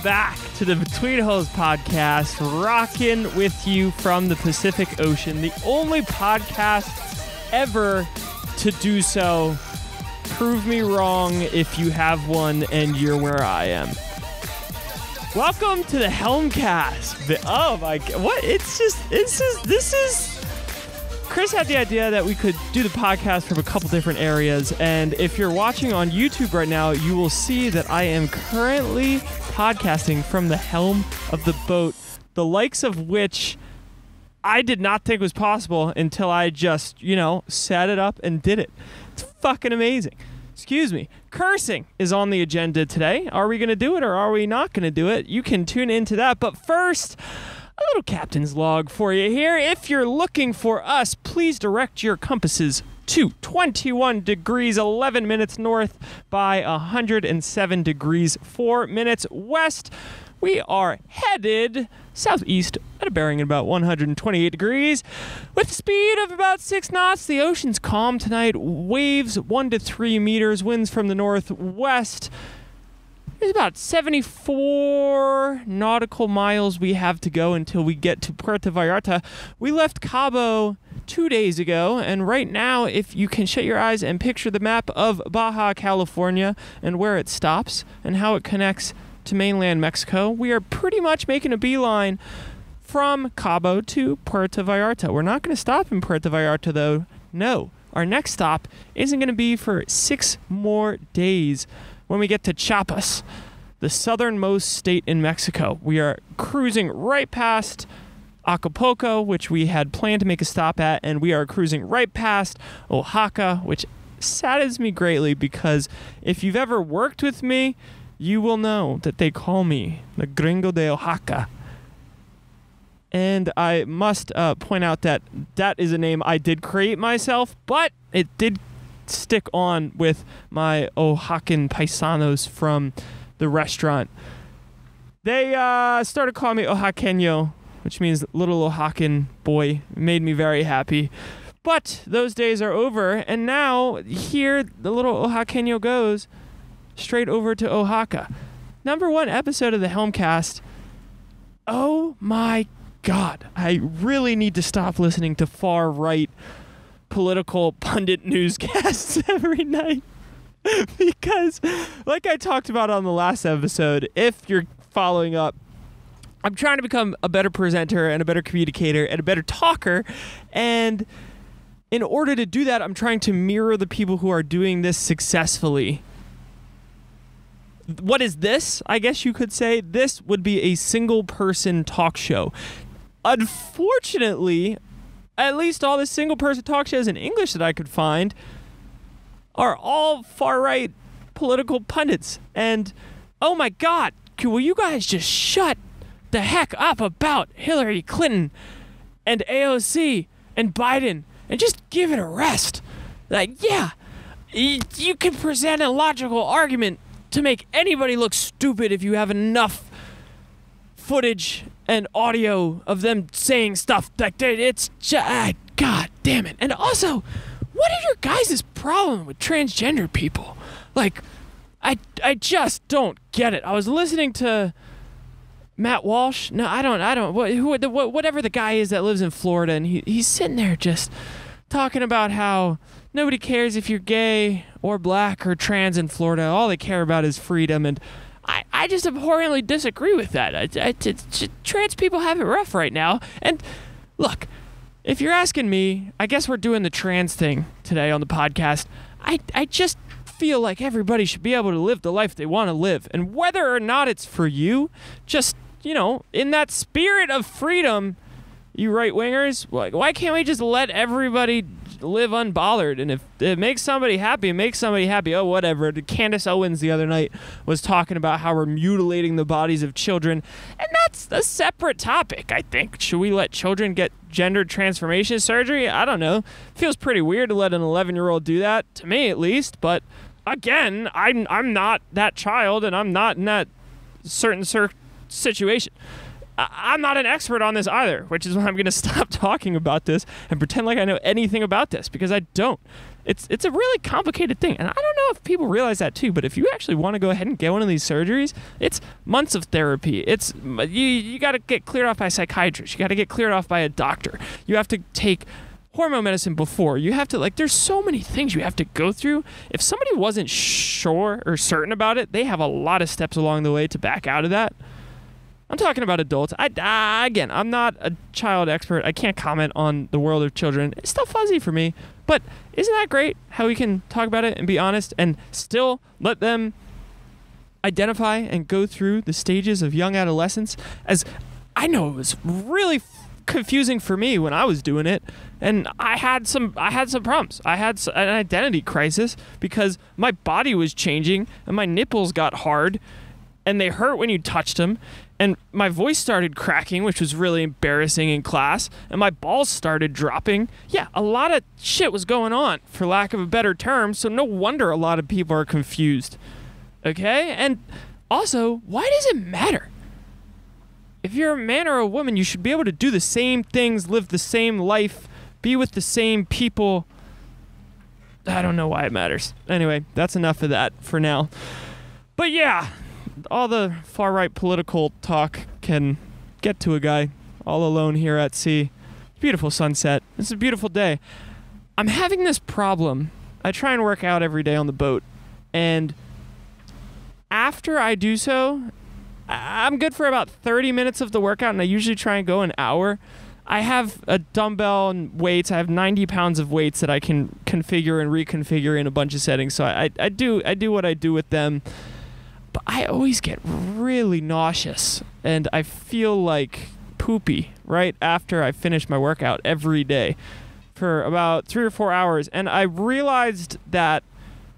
back to the Between Holes podcast, rocking with you from the Pacific Ocean, the only podcast ever to do so. Prove me wrong if you have one and you're where I am. Welcome to the Helmcast. Oh my God, what? This is... Chris had the idea that we could do the podcast from a couple different areas, and if you're watching on YouTube right now, you will see that I am currently podcasting from the helm of the boat, the likes of which I did not think was possible until I just, set it up and did it. It's fucking amazing. Excuse me. Cursing is on the agenda today. Are we going to do it or are we not going to do it? You can tune into that, but first, a little captain's log for you here. If you're looking for us, please direct your compasses to 21 degrees 11 minutes north by 107 degrees 4 minutes west. We are headed southeast at a bearing of about 128 degrees with a speed of about 6 knots. The ocean's calm tonight. Waves 1 to 3 meters. Winds from the northwest. There's about 74 nautical miles we have to go until we get to Puerto Vallarta. We left Cabo 2 days ago, and right now, if you can shut your eyes and picture the map of Baja California and where it stops and how it connects to mainland Mexico, we are pretty much making a beeline from Cabo to Puerto Vallarta. We're not going to stop in Puerto Vallarta, though. No, our next stop isn't going to be for 6 more days. When we get to Chiapas, the southernmost state in Mexico, we are cruising right past Acapulco, which we had planned to make a stop at, and we are cruising right past Oaxaca, which saddens me greatly because if you've ever worked with me, you will know that they call me the Gringo de Oaxaca. And I must point out that that is a name I did create myself, but it did stick on with my Oaxacan paisanos from the restaurant. They started calling me Oaxaqueño, which means little Oaxacan boy. It made me very happy. But those days are over, and now here the little Oaxaqueño goes straight over to Oaxaca. Number 1 episode of the Helmcast. Oh my God. I really need to stop listening to far right political pundit newscasts every night because, like I talked about on the last episode, if you're following up, I'm trying to become a better presenter and a better communicator and a better talker, and in order to do that, I'm trying to mirror the people who are doing this successfully. What is this? I guess you could say this would be a single person talk show. Unfortunately, at least all the single-person talk shows in English that I could find are all far-right political pundits. And, oh my God, will you guys just shut the heck up about Hillary Clinton and AOC and Biden and just give it a rest? Like, yeah, you can present a logical argument to make anybody look stupid if you have enough footage and audio of them saying stuff like that. It's just, God damn it. And also, what are your guys' problem with transgender people? Like, I just don't get it. I was listening to Matt Walsh. No, I don't. Whatever the guy is that lives in Florida, and he's sitting there just talking about how nobody cares if you're gay or black or trans in Florida. All they care about is freedom, and I just abhorrently disagree with that. Trans people have it rough right now. And look, if you're asking me, I guess we're doing the trans thing today on the podcast. I just feel like everybody should be able to live the life they want to live. And whether or not it's for you, just, in that spirit of freedom, you right-wingers, why can't we just let everybody live unbothered? And if it makes somebody happy, it makes somebody happy. Oh, whatever. Candace Owens the other night was talking about how we're mutilating the bodies of children. And that's a separate topic, I think. Should we let children get gender transformation surgery? I don't know. Feels pretty weird to let an 11-year-old do that, to me at least. But again, I'm not that child, and I'm not in that certain situation. I'm not an expert on this either, which is why I'm going to stop talking about this and pretend like I know anything about this, because I don't. It's a really complicated thing, and I don't know if people realize that too, but if you actually want to go ahead and get one of these surgeries, it's months of therapy. It's you got to get cleared off by a psychiatrist. You got to get cleared off by a doctor. You have to take hormone medicine before. You have to, there's so many things you have to go through. If somebody wasn't sure or certain about it, they have a lot of steps along the way to back out of that. I'm talking about adults. Again, I'm not a child expert. I can't comment on the world of children. It's still fuzzy for me. But isn't that great how we can talk about it and be honest and still let them identify and go through the stages of young adolescence? As I know it was really confusing for me when I was doing it, and I had some problems. I had an identity crisis because my body was changing and my nipples got hard and they hurt when you touched them. And my voice started cracking, which was really embarrassing in class. And my balls started dropping. Yeah, a lot of shit was going on, for lack of a better term. So no wonder a lot of people are confused. Okay? And also, why does it matter? If you're a man or a woman, you should be able to do the same things, live the same life, be with the same people. I don't know why it matters. Anyway, that's enough of that for now. But yeah, all the far-right political talk can get to a guy all alone here at sea. Beautiful sunset. It's a beautiful day. I'm having this problem. I try and work out every day on the boat, and after I do so, I'm good for about 30 minutes of the workout, and I usually try and go an hour. I have a dumbbell and weights. I have 90 pounds of weights that I can configure and reconfigure in a bunch of settings, so I do what I do with them. But I always get really nauseous, and I feel like poopy right after I finish my workout every day for about 3 or 4 hours. And I realized that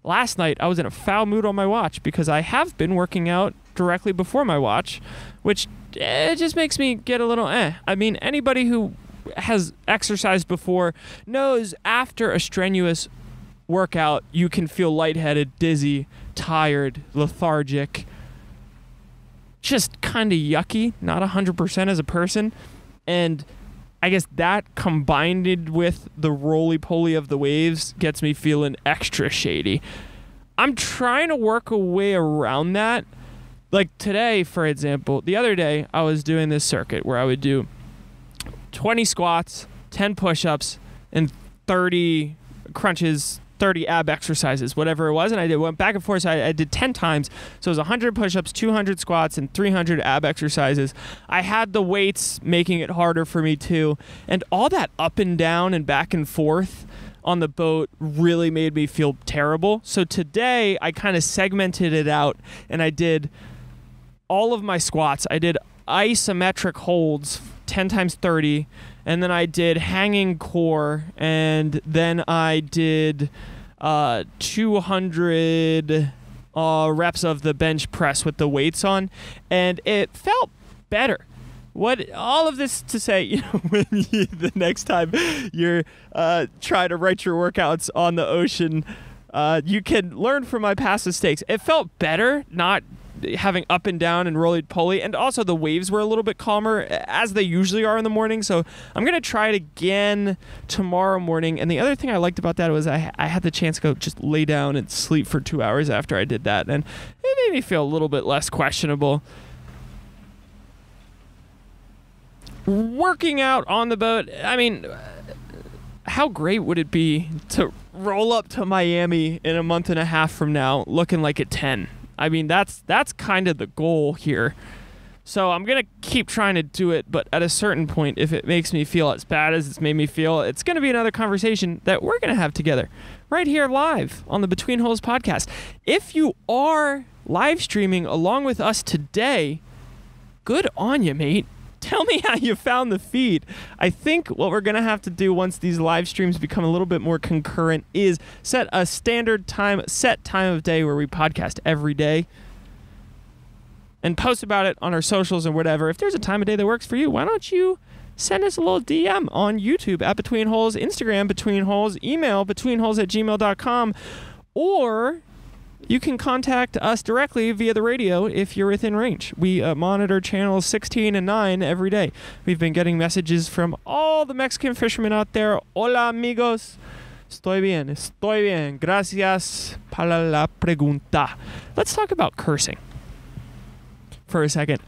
last night I was in a foul mood on my watch because I have been working out directly before my watch, which it just makes me get a little I mean, anybody who has exercised before knows after a strenuous workout, you can feel lightheaded, dizzy, tired, lethargic, just kind of yucky, not 100% as a person. And I guess that combined with the roly-poly of the waves gets me feeling extra shady. I'm trying to work a way around that. Like today, for example, the other day I was doing this circuit where I would do 20 squats, 10 push-ups, and 30 crunches, 30 ab exercises, whatever it was, and I went back and forth. So I did 10 times. So it was 100 push-ups, 200 squats, and 300 ab exercises. I had the weights making it harder for me too, and all that up and down and back and forth on the boat really made me feel terrible. So today I kind of segmented it out, and I did all of my squats. I did isometric holds, 10 times 30, and then I did hanging core, and then I did 200 reps of the bench press with the weights on, and it felt better. What all of this to say, when the next time you're trying to write your workouts on the ocean, you can learn from my past mistakes. It felt better not having up and down and roly-poly, and also the waves were a little bit calmer, as they usually are in the morning. So I'm going to try it again tomorrow morning. And the other thing I liked about that was I had the chance to go just lay down and sleep for 2 hours after I did that, and it made me feel a little bit less questionable. Working out on the boat, I mean, how great would it be to roll up to Miami in a month and a half from now looking like a 10? I mean, that's kind of the goal here. So I'm going to keep trying to do it, but at a certain point, if it makes me feel as bad as it's made me feel, it's going to be another conversation that we're going to have together right here live on the Between Holes podcast. If you are live streaming along with us today, good on you, mate. Tell me how you found the feed. I think what we're going to have to do once these live streams become a little bit more concurrent is set a standard time, set time of day where we podcast every day and post about it on our socials and whatever. If there's a time of day that works for you, why don't you send us a little DM on YouTube at Between Holes, Instagram Between Holes, email betweenholes@gmail.com, or you can contact us directly via the radio if you're within range. We monitor channels 16 and 9 every day. We've been getting messages from all the Mexican fishermen out there. Hola, amigos. Estoy bien. Gracias para la pregunta. Let's talk about cursing for a second.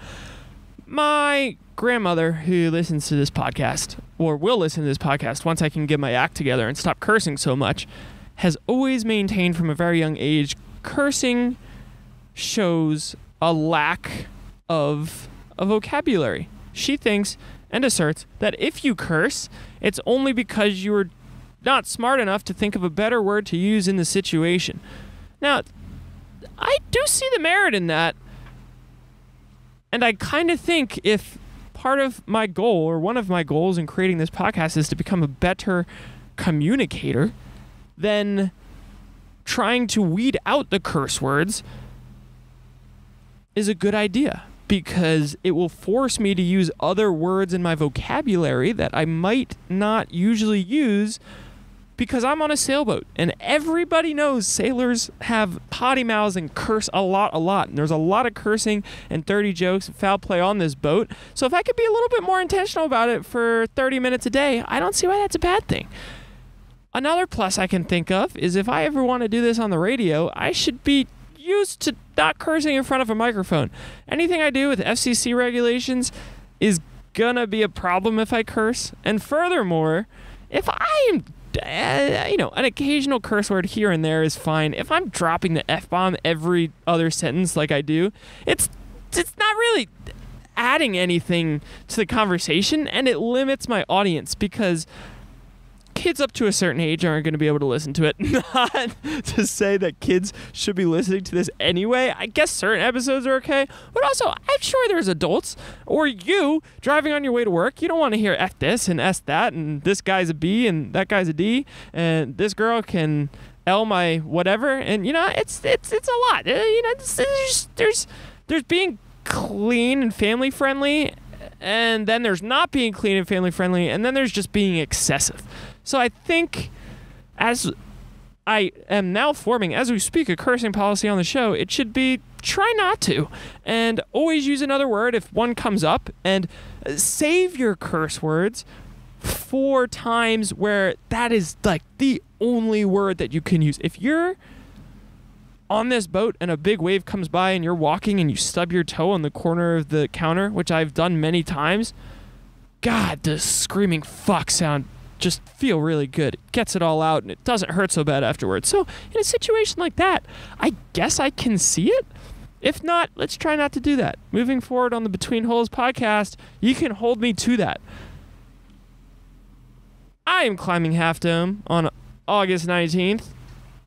My grandmother, who listens to this podcast, or will listen to this podcast once I can get my act together and stop cursing so much, has always maintained from a very young age, cursing shows a lack of a vocabulary. She thinks and asserts that if you curse, it's only because you were not smart enough to think of a better word to use in the situation. Now, I do see the merit in that, and I kind of think if part of my goal, or one of my goals in creating this podcast, is to become a better communicator, then trying to weed out the curse words is a good idea, because it will force me to use other words in my vocabulary that I might not usually use because I'm on a sailboat. And everybody knows sailors have potty mouths and curse a lot. And there's a lot of cursing and dirty jokes and foul play on this boat. So if I could be a little bit more intentional about it for 30 minutes a day, I don't see why that's a bad thing. Another plus I can think of is if I ever want to do this on the radio, I should be used to not cursing in front of a microphone. Anything I do with FCC regulations is gonna be a problem if I curse. And furthermore, if I am, an occasional curse word here and there is fine. If I'm dropping the F-bomb every other sentence like I do, it's not really adding anything to the conversation, and it limits my audience because kids up to a certain age aren't going to be able to listen to it. Not to say that kids should be listening to this anyway. I guess certain episodes are okay, but also I'm sure there's adults, or you driving on your way to work, you don't want to hear F this and S that, and this guy's a B and that guy's a D, and this girl can L my whatever, and it's a lot. There's being clean and family friendly, and then there's not being clean and family friendly, and then there's just being excessive. So I think, as I am now forming, as we speak, a cursing policy on the show, it should be try not to, and always use another word if one comes up, and save your curse words for times where that is like the only word that you can use. If you're on this boat and a big wave comes by and you're walking and you stub your toe on the corner of the counter, which I've done many times, God, the screaming fuck sound just feel really good. It gets it all out and it doesn't hurt so bad afterwards. So in a situation like that, I guess I can see it. If not, let's try not to do that. Moving forward on the Between Holes podcast, you can hold me to that. I am climbing Half Dome on August 19th.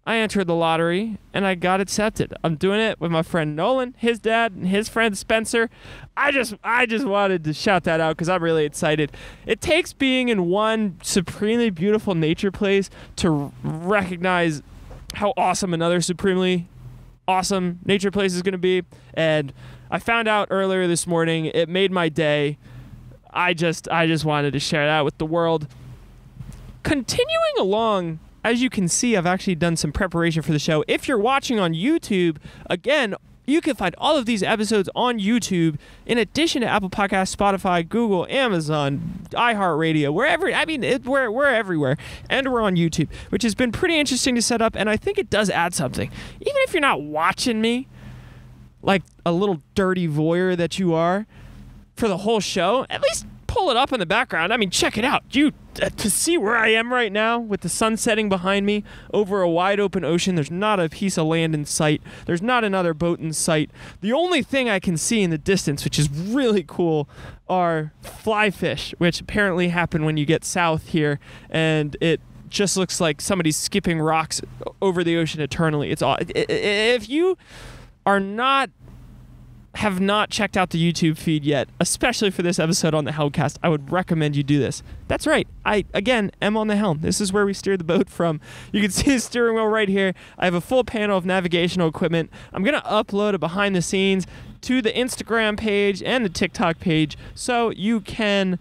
I entered the lottery and I got accepted. I'm doing it with my friend Nolan, his dad, and his friend Spencer. I just wanted to shout that out because I'm really excited. It takes being in one supremely beautiful nature place to recognize how awesome another supremely awesome nature place is going to be. And I found out earlier this morning. It made my day. I just wanted to share that with the world. Continuing along, as you can see, I've actually done some preparation for the show. If you're watching on YouTube, again, you can find all of these episodes on YouTube, in addition to Apple Podcasts, Spotify, Google, Amazon, iHeartRadio, wherever. I mean, we're everywhere, and we're on YouTube, which has been pretty interesting to set up, and I think it does add something. Even if you're not watching me, like a little dirty voyeur that you are, for the whole show, at least pull it up in the background. I mean, check it out. To see where I am right now with the sun setting behind me over a wide open ocean. There's not a piece of land in sight. There's not another boat in sight. The only thing I can see in the distance, which is really cool, are fly fish, which apparently happen when you get south here, and it just looks like somebody's skipping rocks over the ocean eternally. It's all. If you have not checked out the YouTube feed yet, especially for this episode on the Helmcast, I would recommend you do this. That's right. I, again, am on the helm. This is where we steer the boat from. You can see the steering wheel right here. I have a full panel of navigational equipment. I'm going to upload a behind the scenes to the Instagram page and the TikTok page so you can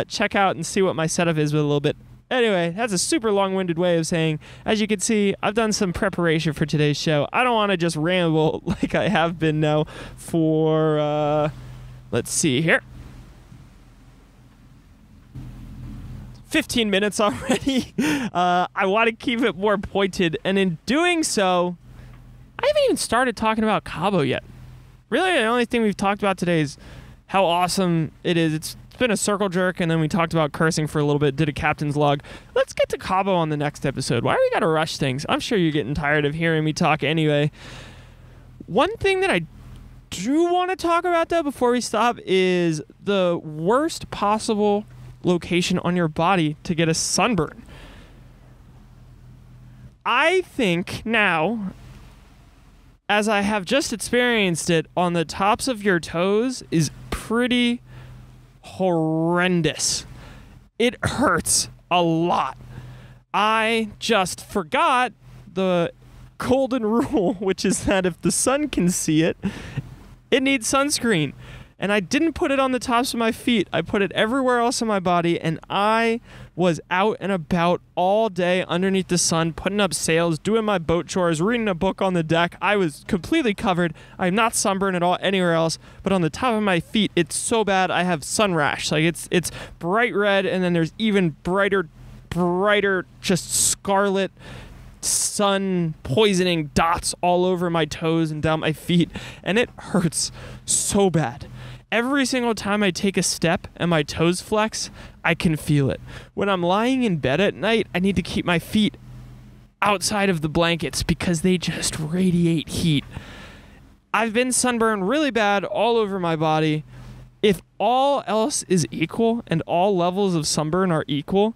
check out and see what my setup is with a little bit Anyway, that's a super long-winded way of saying, as you can see, I've done some preparation for today's show. I don't want to just ramble like I have been now for, let's see here. 15 minutes already. I want to keep it more pointed, and in doing so, I haven't even started talking about Cabo yet. Really, the only thing we've talked about today is how awesome it is. It's been a circle jerk, and then we talked about cursing for a little bit, did a captain's log. Let's get to Cabo on the next episode. Why do we gotta rush things? I'm sure you're getting tired of hearing me talk anyway. One thing that I do want to talk about, though, before we stop is the worst possible location on your body to get a sunburn. I think now, as I have just experienced it, on the tops of your toes is pretty horrendous. It hurts a lot. I just forgot the golden rule, which is that if the sun can see it, it needs sunscreen. And I didn't put it on the tops of my feet. I put it everywhere else on my body, and I was out and about all day underneath the sun, putting up sails, doing my boat chores, reading a book on the deck. I was completely covered. I'm not sunburned at all anywhere else, but on the top of my feet, it's so bad I have sun rash. Like it's bright red, and then there's even brighter, just scarlet sun poisoning dots all over my toes and down my feet, and it hurts so bad. Every single time I take a step and my toes flex, I can feel it. When I'm lying in bed at night, I need to keep my feet outside of the blankets because they just radiate heat. I've been sunburned really bad all over my body. If all else is equal and all levels of sunburn are equal,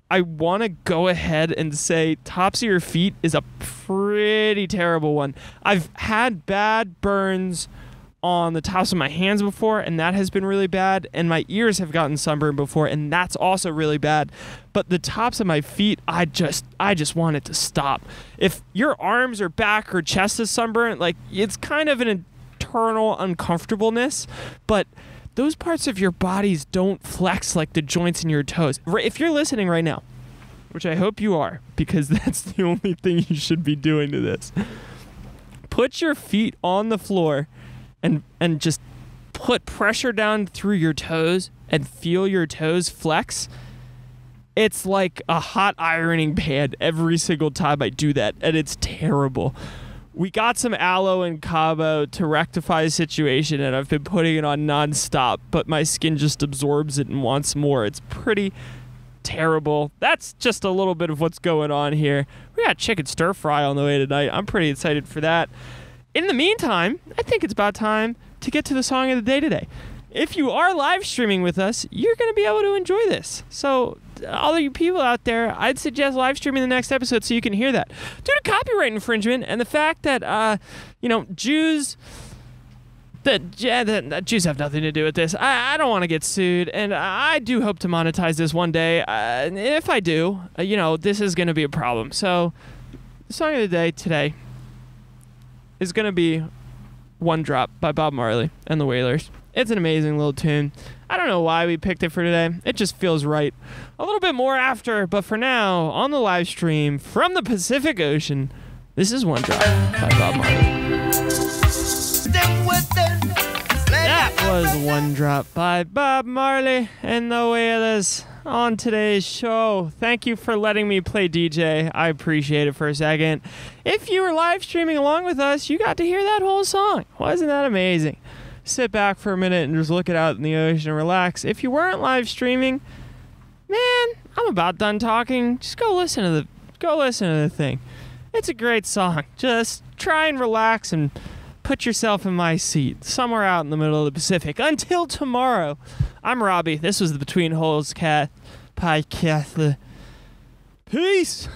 I want to go ahead and say tops of your feet is a pretty terrible one. I've had bad burns on the tops of my hands before, and that has been really bad, and my ears have gotten sunburned before, and that's also really bad. But the tops of my feet, I just want it to stop. If your arms or back or chest is sunburned, like, it's kind of an internal uncomfortableness, but those parts of your bodies don't flex like the joints in your toes. If you're listening right now, which I hope you are, because that's the only thing you should be doing to this, put your feet on the floor and just put pressure down through your toes and feel your toes flex. It's like a hot ironing pad every single time I do that, and it's terrible. We got some aloe in Cabo to rectify the situation, and I've been putting it on nonstop, but my skin just absorbs it and wants more. It's pretty terrible. That's just a little bit of what's going on here. We got chicken stir fry on the way tonight. I'm pretty excited for that. In the meantime, I think it's about time to get to the song of the day today. If you are live streaming with us, you're going to be able to enjoy this. So, all of you people out there, I'd suggest live streaming the next episode so you can hear that. Due to copyright infringement and the fact that, Jews... Jews have nothing to do with this. I don't want to get sued, and I do hope to monetize this one day. If I do, this is going to be a problem. So, the song of the day today is going to be One Drop by Bob Marley and the Wailers. It's an amazing little tune. I don't know why we picked it for today. It just feels right. A little bit more after, but for now, on the live stream from the Pacific Ocean, this is One Drop by Bob Marley. That was One Drop by Bob Marley and the Wailers on today's show. Thank you for letting me play DJ. I appreciate it for a second. If you were live streaming along with us, you got to hear that whole song. Wasn't that amazing? Sit back for a minute and just look it out in the ocean and relax. If you weren't live streaming, man, I'm about done talking. Just go listen to the thing. It's a great song. Just try and relax and put yourself in my seat, somewhere out in the middle of the Pacific. Until tomorrow, I'm Robby. This was the Between Holes podcast. Peace.